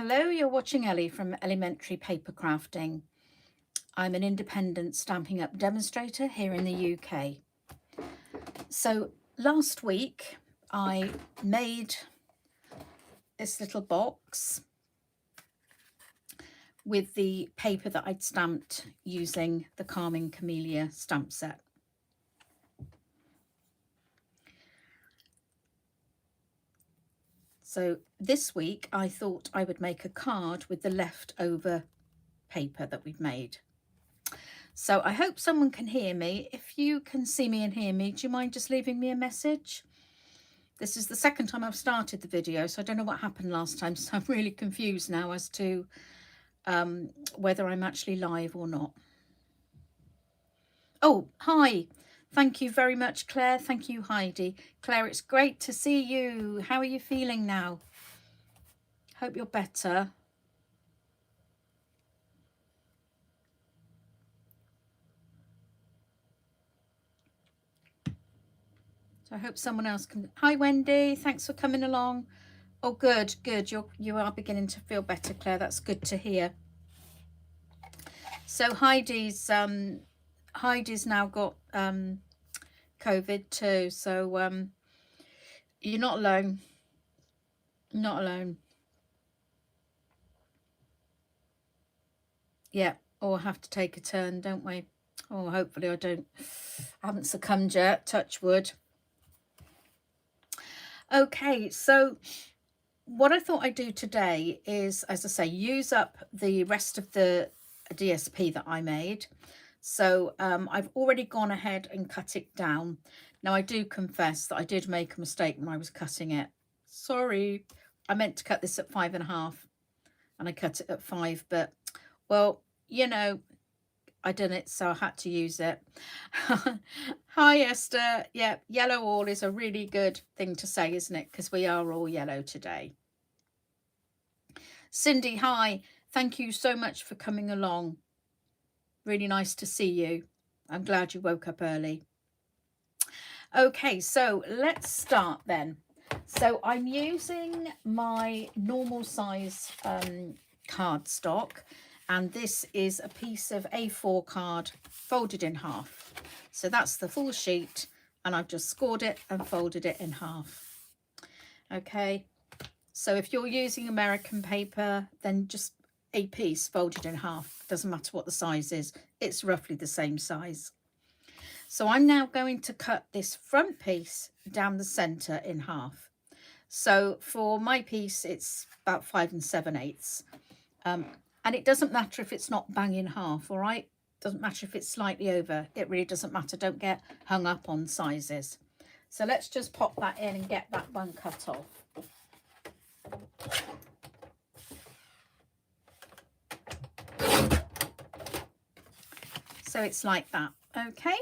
Hello, you're watching Ellie from Ellymentry Papercrafting. I'm an independent Stampin' Up demonstrator here in the UK. So last week I made this little box with the paper that I'd stamped using the Calming Camelia stamp set. So this week I thought I would make a card with the leftover paper that we've made. So I hope someone can hear me. If you can see me and hear me, do you mind just leaving me a message? This is the second time I've started the video, so I don't know what happened last time, so I'm really confused now as to whether I'm actually live or not. Oh, hi. Thank you very much, Claire. Thank you, Heidi. Claire, it's great to see you. How are you feeling now? Hope you're better. So I hope someone else can. Hi, Wendy. Thanks for coming along. Oh, good, good. You are beginning to feel better, Claire. That's good to hear. So Heidi's now got COVID too. So you're not alone. Not alone. Yeah. Or have to take a turn, don't we? Oh, hopefully I haven't succumbed yet. Touch wood. Okay, so what I thought I'd do today is, as I say, use up the rest of the DSP that I made. So I've already gone ahead and cut it down. Now I do confess that I did make a mistake when I was cutting it. Sorry, I meant to cut this at 5.5 and I cut it at 5, but well, you know, I done it, so I had to use it. Hi, Esther. Yeah, yellow all is a really good thing to say, isn't it? Because we are all yellow today. Cindy, hi. Thank you so much for coming along. Really nice to see you. I'm glad you woke up early. Okay, so let's start then. So I'm using my normal size cardstock. And this is a piece of A4 card folded in half. So that's the full sheet, and I've just scored it and folded it in half. Okay, so if you're using American paper, then just a piece folded in half. Doesn't matter what the size is, it's roughly the same size. So I'm now going to cut this front piece down the center in half. So for my piece, it's about 5 7/8. And it doesn't matter if it's not bang in half, all right? Doesn't matter if it's slightly over. It really doesn't matter. Don't get hung up on sizes. So let's just pop that in and get that one cut off. So it's like that, okay?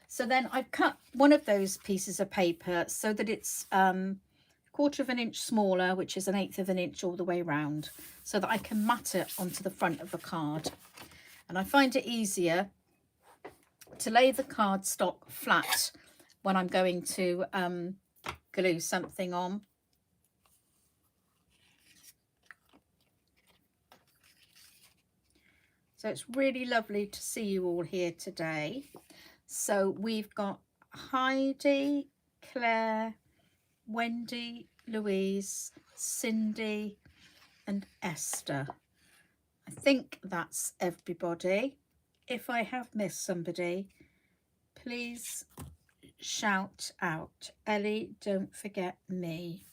So then I've cut one of those pieces of paper so that it's 1/4 of an inch smaller, which is 1/8 of an inch all the way round, so that I can mat it onto the front of the card. And I find it easier to lay the cardstock flat when I'm going to glue something on. So it's really lovely to see you all here today. So we've got Heidi, Claire, Wendy, Louise, Cindy and Esther. I think that's everybody. If I have missed somebody, please shout out. Ellie, don't forget me.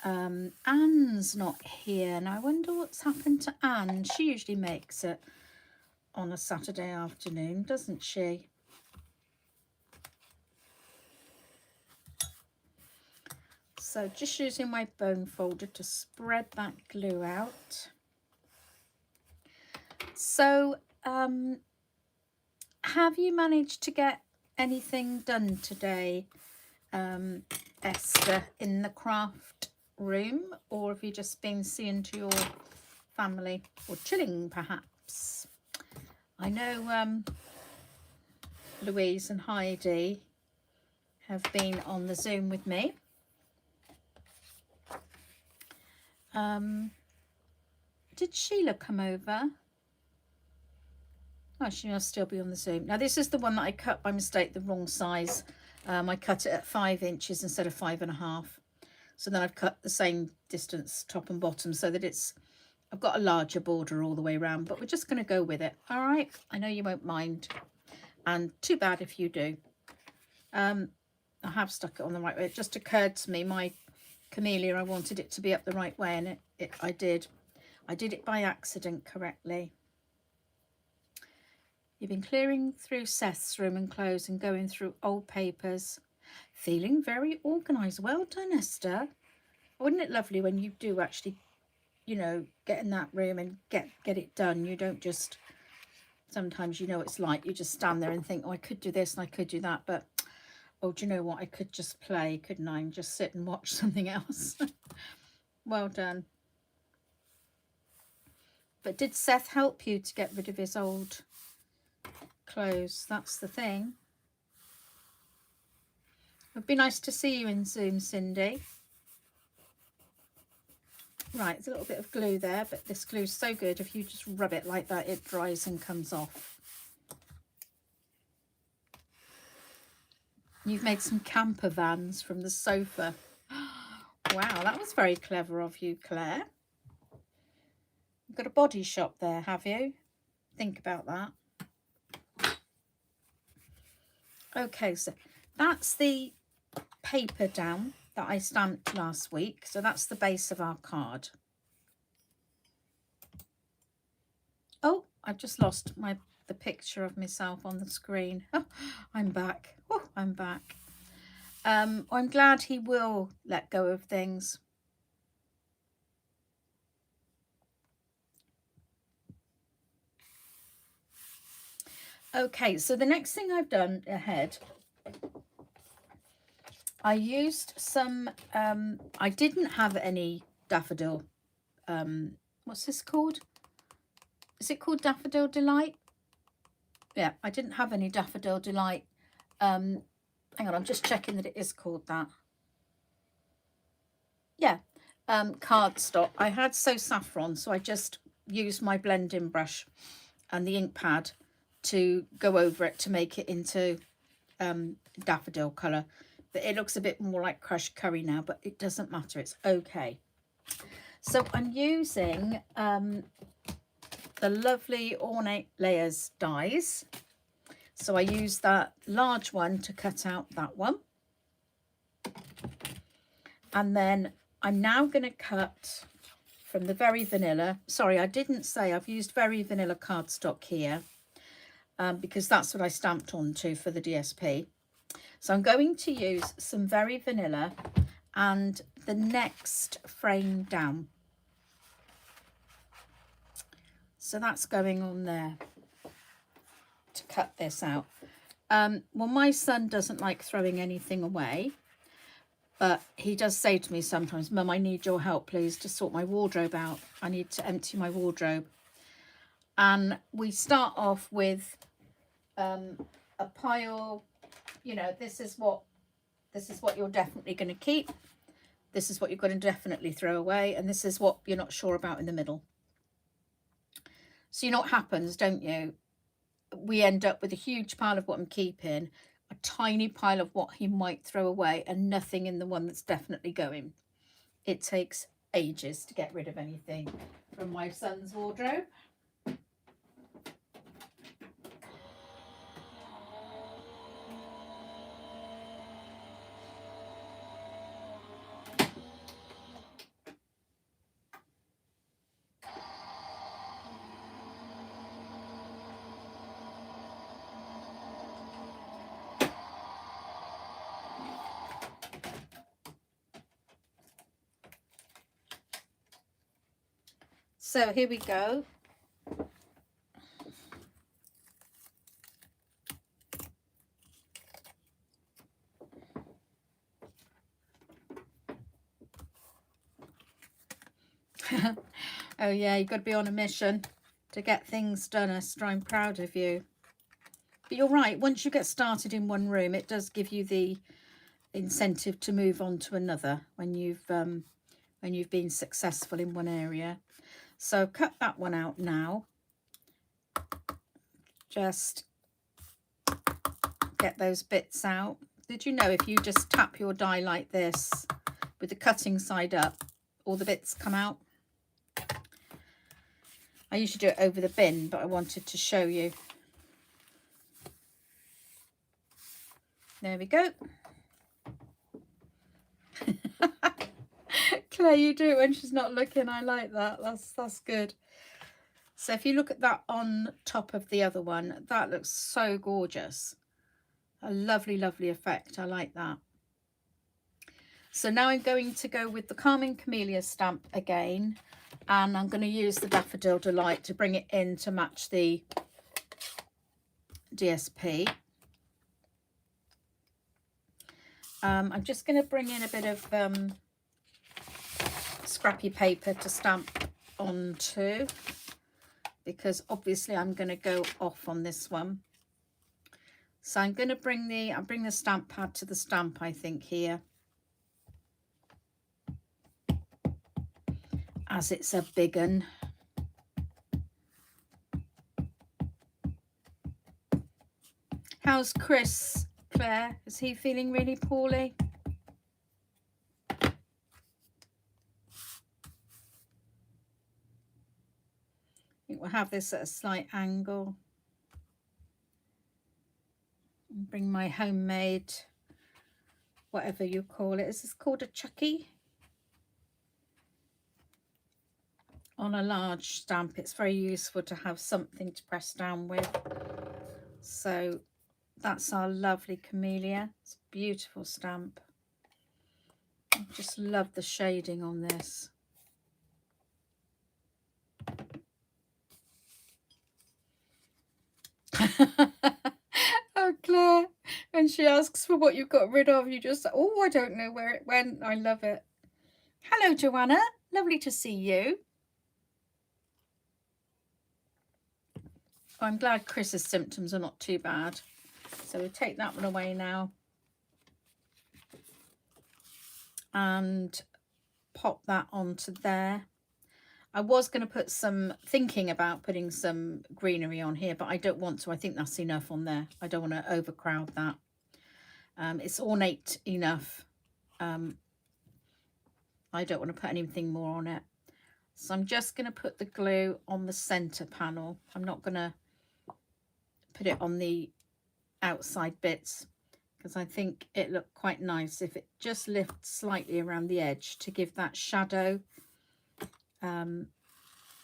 Anne's not here, and I wonder what's happened to Anne. She usually makes it on a Saturday afternoon, doesn't she? So just using my bone folder to spread that glue out. So have you managed to get anything done today, Esther, in the craft room, or have you just been seeing to your family or chilling perhaps? I know Louise and Heidi have been on the Zoom with me. Did Sheila come over? Oh, she must still be on the Zoom. Now, this is the one that I cut by mistake, the wrong size. I cut it at 5 inches instead of 5.5. So then I've cut the same distance, top and bottom, so that I've got a larger border all the way around, but we're just going to go with it. All right. I know you won't mind. And too bad if you do. I have stuck it on the right way. It just occurred to me, my camellia, I wanted it to be up the right way, and I did. I did it by accident correctly. You've been clearing through Seth's room and clothes and going through old papers. Feeling very organised. Well done, Esther. Wouldn't it lovely when you do actually, you know, get in that room and get it done? You don't just, sometimes, you know, it's like you just stand there and think, oh, I could do this and I could do that, but oh, do you know what? I could just play, couldn't I? And just sit and watch something else. Well done. But did Seth help you to get rid of his old clothes? That's the thing. It'd be nice to see you in Zoom, Cindy. Right, there's a little bit of glue there, but this glue's so good. If you just rub it like that, it dries and comes off. You've made some camper vans from the sofa. Wow, that was very clever of you, Claire. You've got a body shop there, have you? Think about that. Okay, so that's the paper down that I stamped last week. So that's the base of our card. Oh, I've just lost the picture of myself on the screen. Oh, I'm back. Oh, I'm back. I'm glad he will let go of things. Okay, so the next thing I've done ahead, I used some, I didn't have any daffodil, what's this called? Is it called Daffodil Delight? Yeah, I didn't have any Daffodil Delight. Hang on, I'm just checking that it is called that. Yeah, cardstock. I had So Saffron, so I just used my blending brush and the ink pad to go over it to make it into daffodil colour. But it looks a bit more like crushed curry now, but it doesn't matter, it's okay. So I'm using the lovely Ornate Layers Dies. So I use that large one to cut out that one. And then I'm now going to cut from the Very Vanilla. Sorry, I didn't say I've used Very Vanilla cardstock here because that's what I stamped onto for the DSP. So I'm going to use some Very Vanilla and the next frame down. So that's going on there to cut this out. Well, my son doesn't like throwing anything away, but he does say to me sometimes, Mum, I need your help, please, to sort my wardrobe out. I need to empty my wardrobe. And we start off with a pile, you know, this is what you're definitely going to keep. This is what you're going to definitely throw away. And this is what you're not sure about in the middle. So you know what happens, don't you? We end up with a huge pile of what I'm keeping, a tiny pile of what he might throw away, and nothing in the one that's definitely going. It takes ages to get rid of anything from my son's wardrobe. So here we go. Oh yeah, you've got to be on a mission to get things done, Esther. I'm proud of you. But you're right, once you get started in one room, it does give you the incentive to move on to another when you've when you've been successful in one area. So cut that one out now. Just get those bits out. Did you know if you just tap your die like this with the cutting side up, all the bits come out? I usually do it over the bin, but I wanted to show you. There we go. Claire, you do it when she's not looking. I like that. That's good. So if you look at that on top of the other one, that looks so gorgeous. A lovely, lovely effect. I like that. So now I'm going to go with the Calming Camelia stamp again, and I'm going to use the Daffodil Delight to bring it in to match the DSP. I'm just going to bring in a bit of scrappy paper to stamp onto, because obviously I'm going to go off on this one. So I'm going to bring the stamp pad to the stamp, I think, here, as it's a big one. How's Chris, Claire? Is he feeling really poorly? I think we'll have this at a slight angle. Bring my homemade, whatever you call it. Is this called a chucky? On a large stamp, it's very useful to have something to press down with. So that's our lovely Camelia. It's a beautiful stamp. I just love the shading on this. Oh, Claire, when she asks for what you've got rid of, you just, oh, I don't know where it went. I love it. Hello, Joanna. Lovely to see you. I'm glad Chris's symptoms are not too bad. So we'll take that one away now. And pop that onto there. I was going to put thinking about putting some greenery on here, but I don't want to. I think that's enough on there. I don't want to overcrowd that. It's ornate enough. I don't want to put anything more on it. So I'm just going to put the glue on the center panel. I'm not going to put it on the outside bits, because I think it looked quite nice if it just lifts slightly around the edge to give that shadow.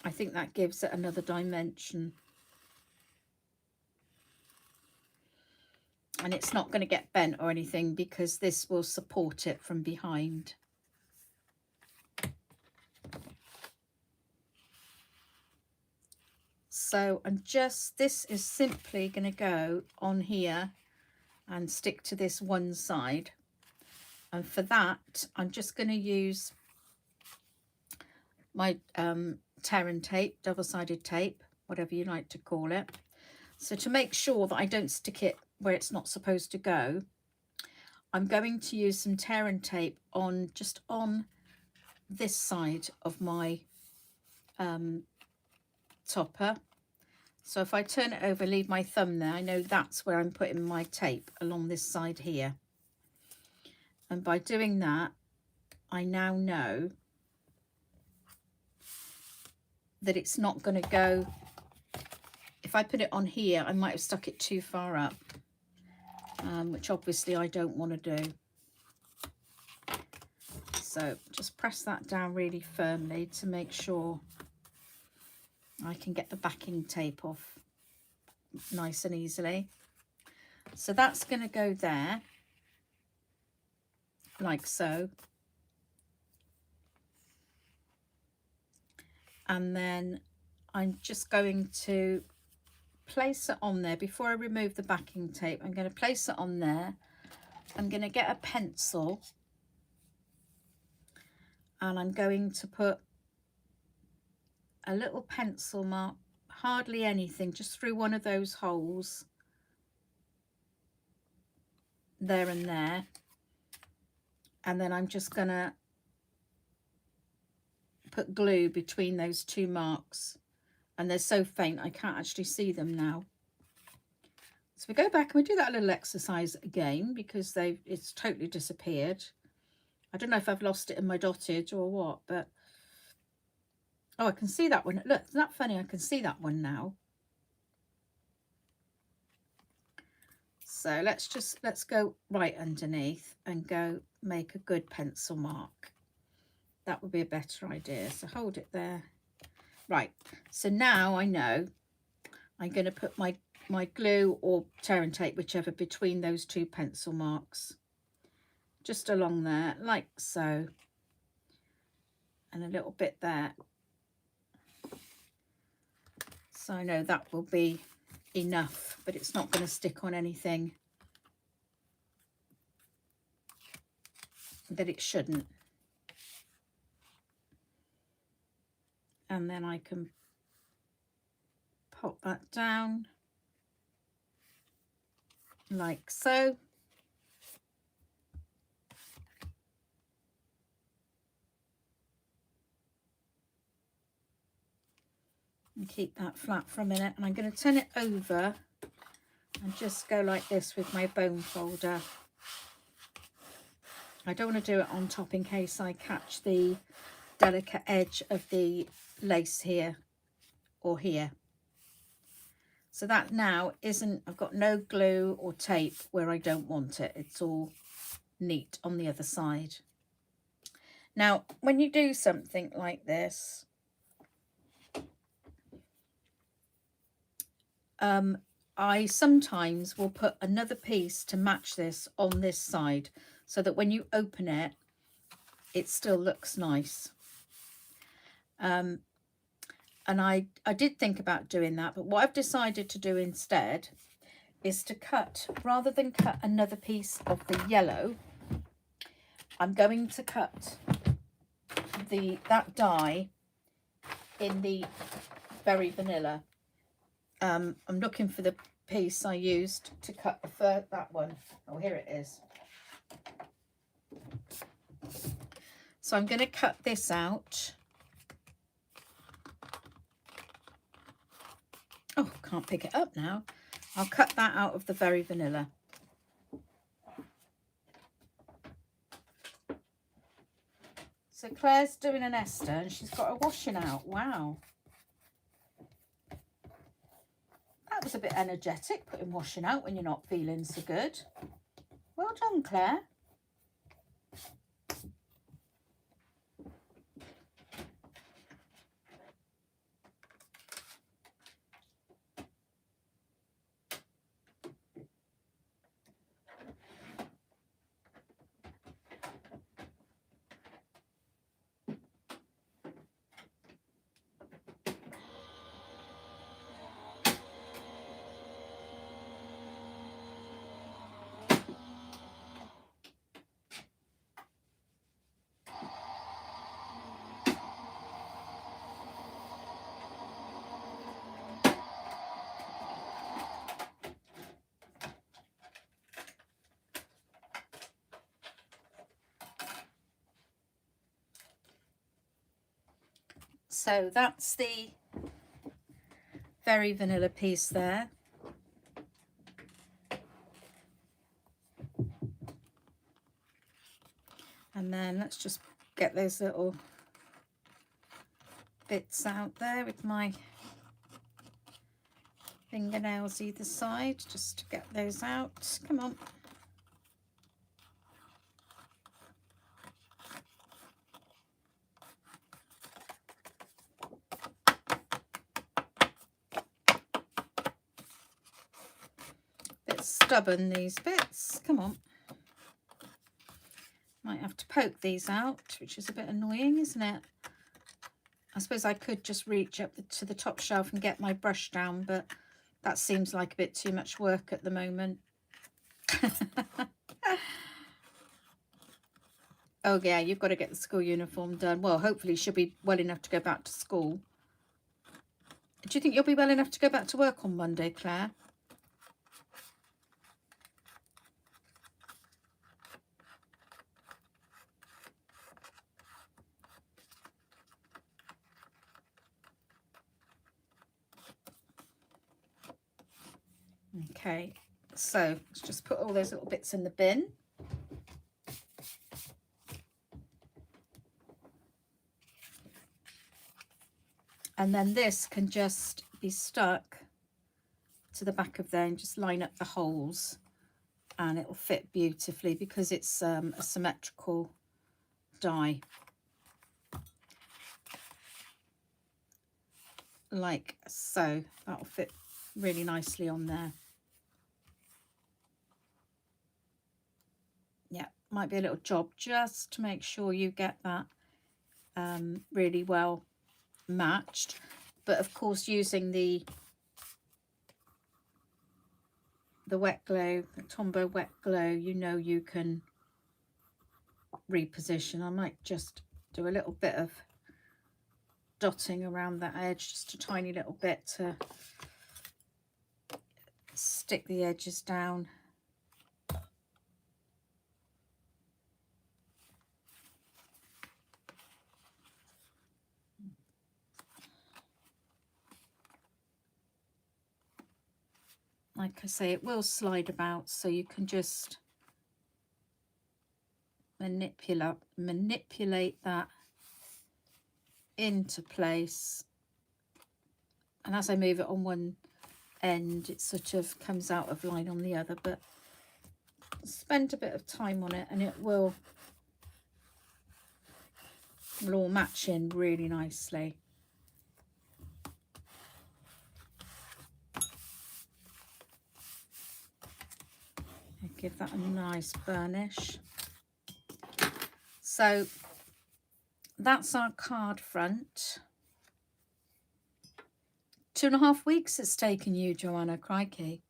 I think that gives it another dimension. And it's not going to get bent or anything, because this will support it from behind. So this is simply going to go on here and stick to this one side. And for that, I'm just going to use my tear and tape, double-sided tape, whatever you like to call it. So to make sure that I don't stick it where it's not supposed to go, I'm going to use some tear and tape just on this side of my topper. So if I turn it over, leave my thumb there, I know that's where I'm putting my tape, along this side here. And by doing that, I now know that it's not going to go. If I put it on here, I might have stuck it too far up, which obviously I don't want to do. So just press that down really firmly to make sure I can get the backing tape off nice and easily. So that's going to go there, like so. And then I'm just going to place it on there. Before I remove the backing tape, I'm going to place it on there. I'm going to get a pencil, and I'm going to put a little pencil mark, hardly anything, just through one of those holes there and there. And then I'm just going to put glue between those two marks, and they're so faint I can't actually see them now. So we go back and we do that little exercise again because it's totally disappeared. I don't know if I've lost it in my dottage or what, but oh, I can see that one. Look, isn't that funny? I can see that one now. So let's go right underneath and go make a good pencil mark. That would be a better idea. So hold it there. Right. So now I know I'm going to put my glue or tear and tape, whichever, between those two pencil marks. Just along there, like so. And a little bit there. So I know that will be enough, but it's not going to stick on anything that it shouldn't. And then I can pop that down like so. And keep that flat for a minute, and I'm going to turn it over and just go like this with my bone folder. I don't want to do it on top in case I catch the delicate edge of the lace here or here. So that now isn't, I've got no glue or tape where I don't want it. It's all neat on the other side. Now, when you do something like this, I sometimes will put another piece to match this on this side so that when you open it, it still looks nice. And I did think about doing that, but what I've decided to do instead is to cut, rather than cut another piece of the yellow, I'm going to cut that die in the Berry Vanilla. I'm looking for the piece I used to cut that one. Oh, here it is. So I'm going to cut this out. Oh, can't pick it up now. I'll cut that out of the Berry Vanilla. So Claire's doing an Esther and she's got a washing out. Wow. That was a bit energetic, putting washing out when you're not feeling so good. Well done, Claire. So that's the Berry Vanilla piece there. And then let's just get those little bits out there with my fingernails either side, just to get those out. Come on. Bit stubborn, these bits. Come on. Might have to poke these out, which is a bit annoying, isn't it? I suppose I could just reach up to the top shelf and get my brush down, but that seems like a bit too much work at the moment. Oh yeah, you've got to get the school uniform done. Well, hopefully she'll be well enough to go back to school. Do you think you'll be well enough to go back to work on Monday, Claire? Okay, so let's just put all those little bits in the bin. And then this can just be stuck to the back of there and just line up the holes, and it will fit beautifully because it's a symmetrical die, like so. That will fit really nicely on there. Yeah, might be a little job just to make sure you get that really well matched, but of course using the wet glue, the Tombow wet glue, you know, you can reposition. I might just do a little bit of dotting around that edge, just a tiny little bit to stick the edges down. Like I say, it will slide about, so you can just manipulate that into place. And as I move it on one end, it sort of comes out of line on the other, but spend a bit of time on it and it will all match in really nicely. Give that a nice burnish. So that's our card front. 2.5 weeks it's taken you, Joanna, crikey.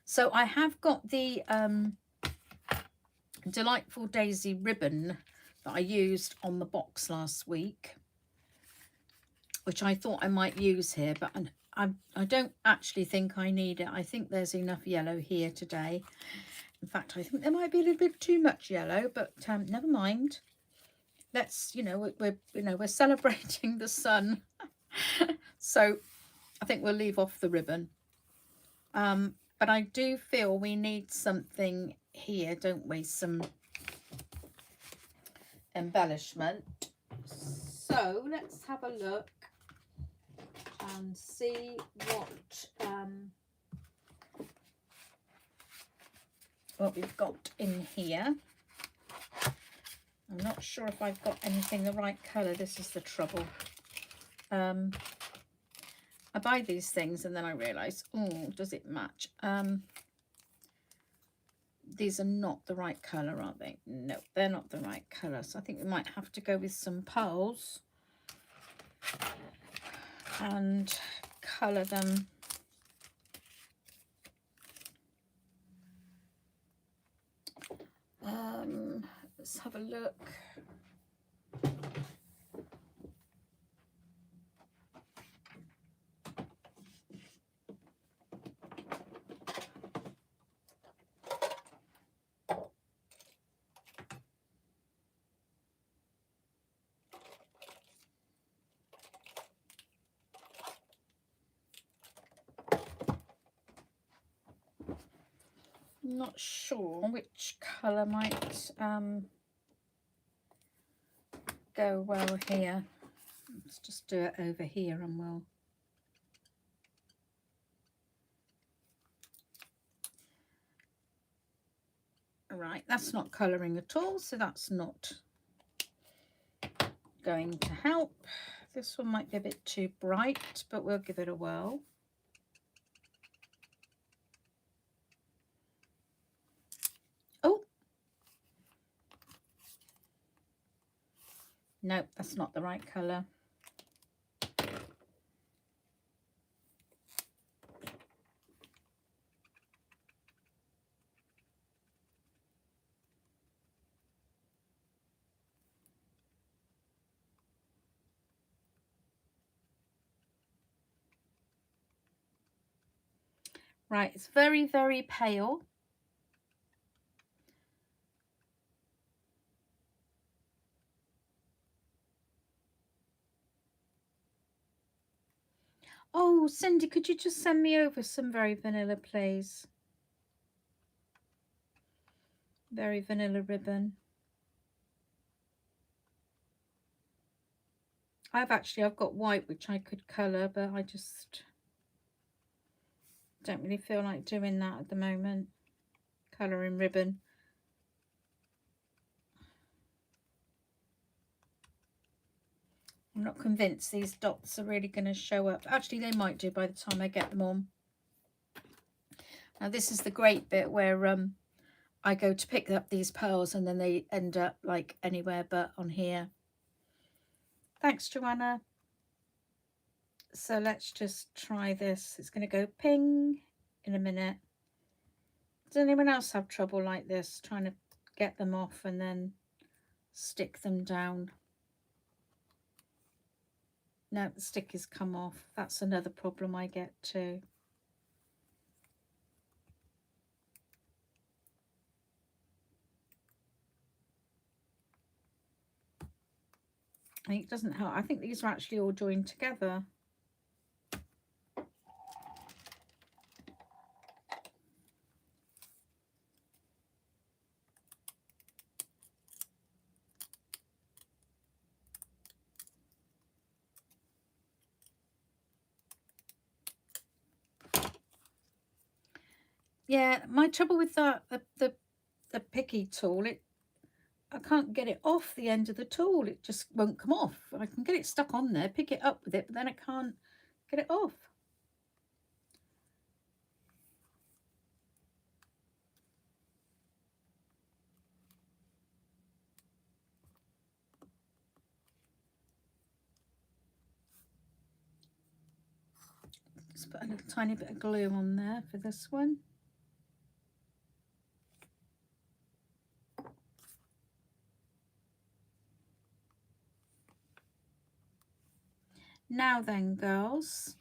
So I have got the Delightful Daisy ribbon that I used on the box last week, which I thought I might use here, but I don't actually think I need it. I think there's enough yellow here today. In fact, I think there might be a little bit too much yellow, but never mind. Let's, we're celebrating the sun. So I think we'll leave off the ribbon. But I do feel we need something here, don't we? Some embellishment. So let's have a look and see what we've got in here. I'm not sure if I've got anything the right colour. This is the trouble. I buy these things and then I realise, oh, does it match? These are not the right colour, are they? No, they're not the right colour. So I think we might have to go with some pearls and colour them. Let's have a look. Not sure which colour might go well here. Let's just do it over here and we'll right, that's not colouring at all, so that's not going to help. This one might be a bit too bright, but we'll give it a whirl. Oh, no, that's not the right colour. Right, it's very, very pale. Oh, Cindy, could you just send me over some Very Vanilla, please? Very Vanilla ribbon. I've got white which I could colour, but I just don't really feel like doing that at the moment. Colouring ribbon. I'm not convinced these dots are really going to show up. Actually, they might do by the time I get them on. Now, this is the great bit where I go to pick up these pearls and then they end up like anywhere but on here. Thanks, Joanna. So let's just try this. It's going to go ping in a minute. Does anyone else have trouble like this, trying to get them off and then stick them down? No, the stick has come off. That's another problem I get too. I think it doesn't help. I think these are actually all joined together. Yeah, my trouble with the picky tool, I can't get it off the end of the tool. It just won't come off. I can get it stuck on there, pick it up with it, but then I can't get it off. Just put a little tiny bit of glue on there for this one. Now then, girls,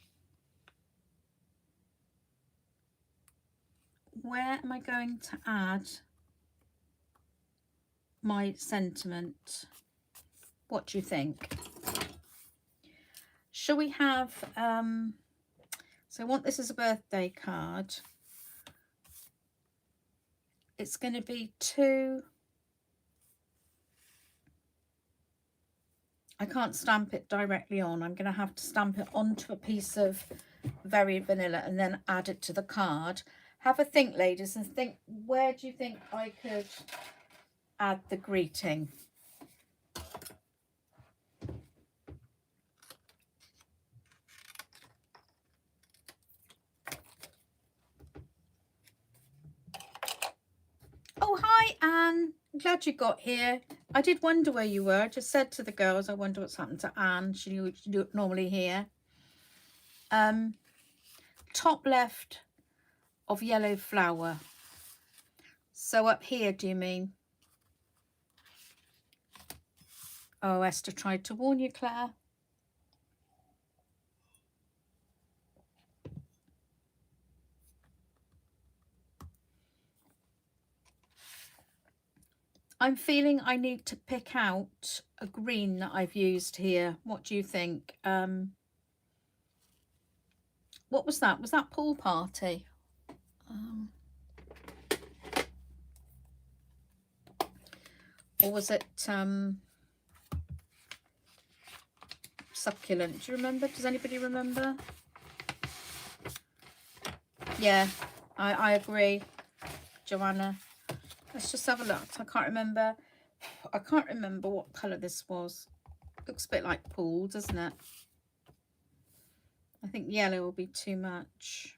where am I going to add my sentiment? What do you think? Shall we have, so I want this as a birthday card. It's going to be two. I can't stamp it directly on. I'm going to have to stamp it onto a piece of Very Vanilla and then add it to the card. Have a think, ladies, and think, where do you think I could add the greeting? Oh, hi, Anne. I'm glad you got here. I did wonder where you were. I just said to the girls, I wonder what's happened to Anne. She normally here. Top left of yellow flower. So up here, do you mean? Oh, Esther tried to warn you, Claire. I'm feeling I need to pick out a green that I've used here. What do you think? What was that? Was that Pool Party? Or was it Succulent? Do you remember? Does anybody remember? Yeah, I agree, Joanna. Let's just have a look. I can't remember. I can't remember what colour this was. Looks a bit like pool, doesn't it? I think yellow will be too much.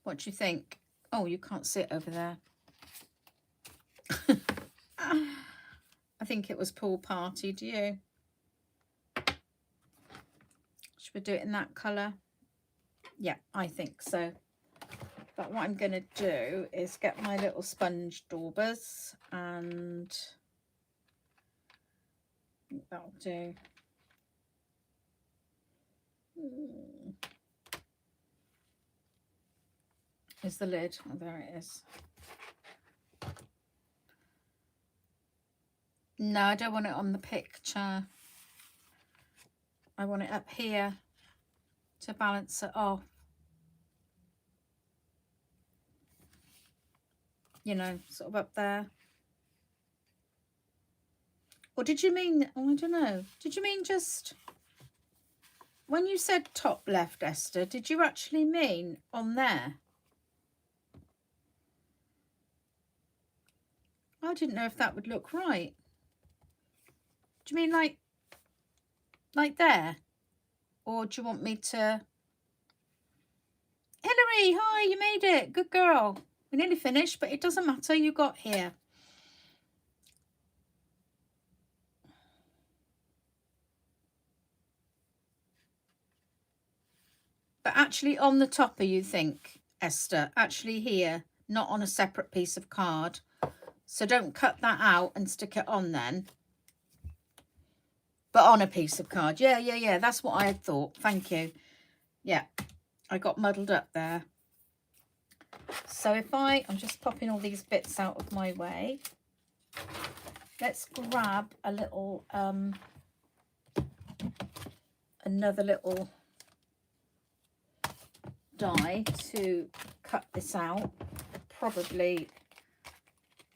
What do you think? Oh, you can't see it over there. I think it was Pool Party. Do you? Should we do it in that colour? Yeah, I think so. But what I'm going to do is get my little sponge daubers, and I think that'll do. Is the lid? Oh, there it is. No, I don't want it on the picture. I want it up here to balance it off. You know, sort of up there. Or did you mean, oh, I don't know. Did you mean just, when you said top left, Esther, did you actually mean on there? I didn't know if that would look right. Do you mean like there? Or do you want me to... Hillary, hi, you made it. Good girl. We nearly finished, but it doesn't matter. You got here. But actually on the topper, you think, Esther, actually here, not on a separate piece of card. So don't cut that out and stick it on then. But on a piece of card. Yeah. That's what I had thought. Thank you. Yeah, I got muddled up there. So if I'm just popping all these bits out of my way. Let's grab a little, another little die to cut this out. Probably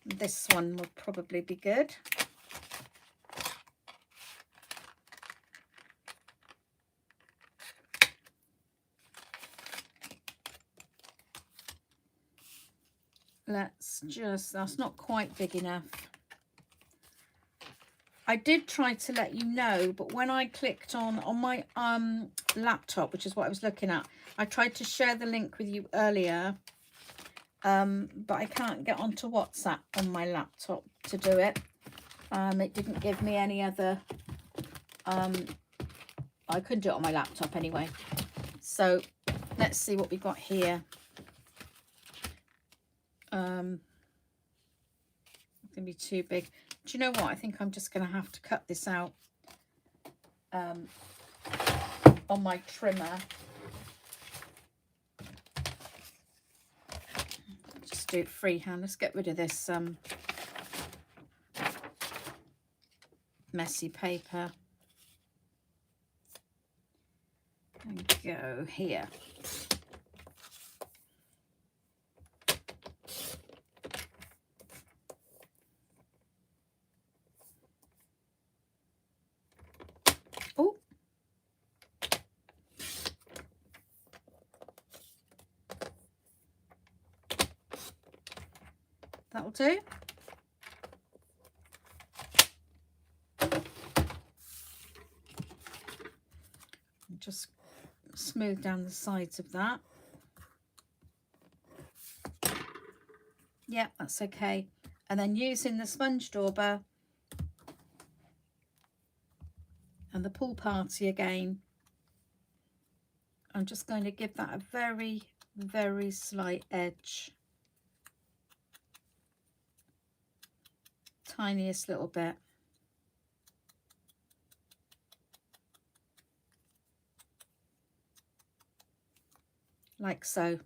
this one would probably be good. Let's just, that's not quite big enough. I did try to let you know, but when I clicked on my laptop, which is what I was looking at, I tried to share the link with you earlier, but I can't get onto WhatsApp on my laptop to do it. It didn't give me any other, I couldn't do it on my laptop anyway. So let's see what we've got here. It's gonna be too big. Do you know what? I think I'm just gonna have to cut this out on my trimmer. Just do it freehand. Let's get rid of this messy paper and go here. Oh, that'll do. Just smooth down the sides of that. Yeah, that's okay. And then using the sponge dauber and the pool party again, I'm just going to give that a very, very slight edge. Tiniest little bit. Like so.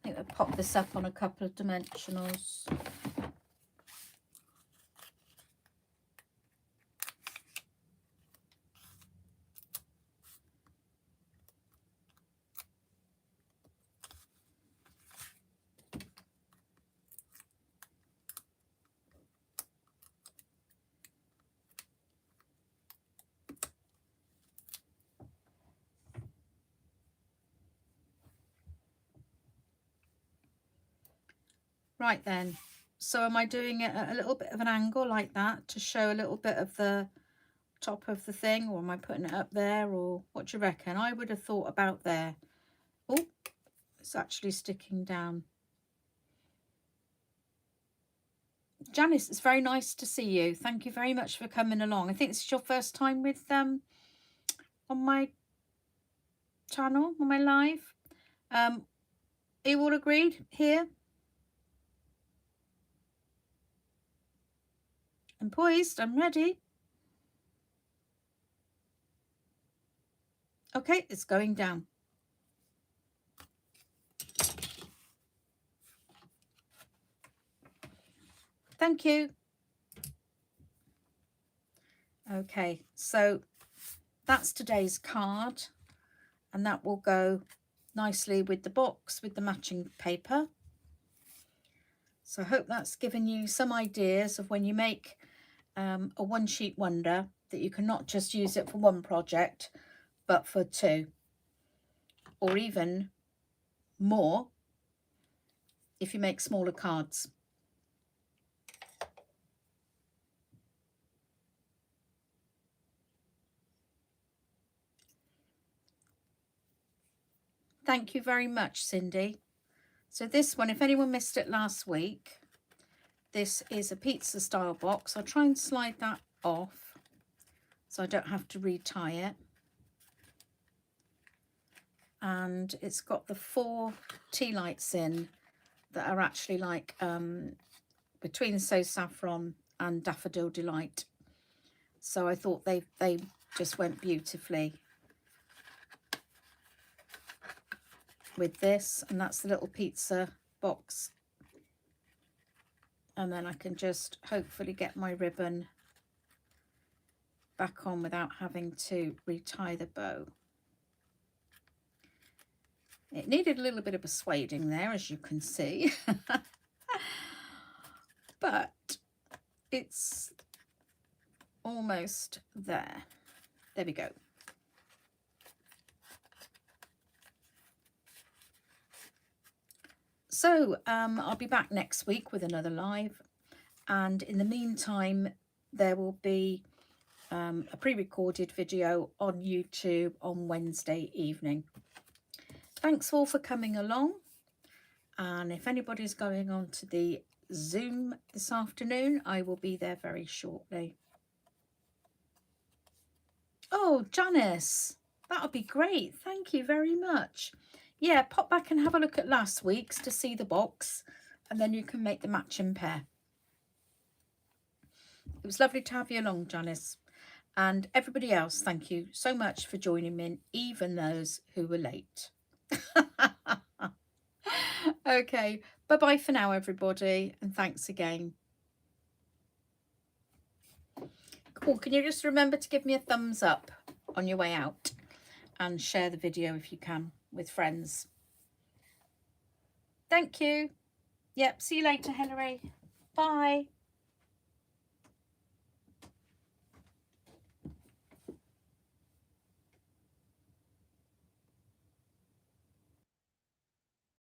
I think I'll pop this up on a couple of dimensionals. Right then, so am I doing it at a little bit of an angle like that to show a little bit of the top of the thing, or am I putting it up there, or what do you reckon? I would have thought about there. Oh, it's actually sticking down. Janice, it's very nice to see you. Thank you very much for coming along. I think this is your first time with on my channel, on my live. Are you all agreed here? I'm poised. I'm ready. Okay, it's going down. Thank you. Okay, so that's today's card, and that will go nicely with the box with the matching paper. So I hope that's given you some ideas of when you make a one-sheet wonder, that you can not just use it for one project, but for two, or even more if you make smaller cards. Thank you very much, Cindy. So this one, if anyone missed it last week, this is a pizza style box. I'll try and slide that off so I don't have to retie it. And it's got the 4 tea lights in that are actually like between So Saffron and Daffodil Delight. So I thought they just went beautifully with this, and that's the little pizza box. And then I can just hopefully get my ribbon back on without having to retie the bow. It needed a little bit of persuading there, as you can see. But it's almost there. There we go. So I'll be back next week with another live, and in the meantime there will be a pre-recorded video on YouTube on Wednesday evening. Thanks all for coming along, and if anybody's going on to the Zoom this afternoon, I will be there very shortly. Oh, Janice, that would be great. Thank you very much. Yeah, pop back and have a look at last week's to see the box, and then you can make the matching pair. It was lovely to have you along, Janice. And everybody else, thank you so much for joining me, even those who were late. Okay, bye-bye for now, everybody, and thanks again. Cool, can you just remember to give me a thumbs up on your way out and share the video if you can with friends. Thank you. Yep, see you later, Hilary. Bye.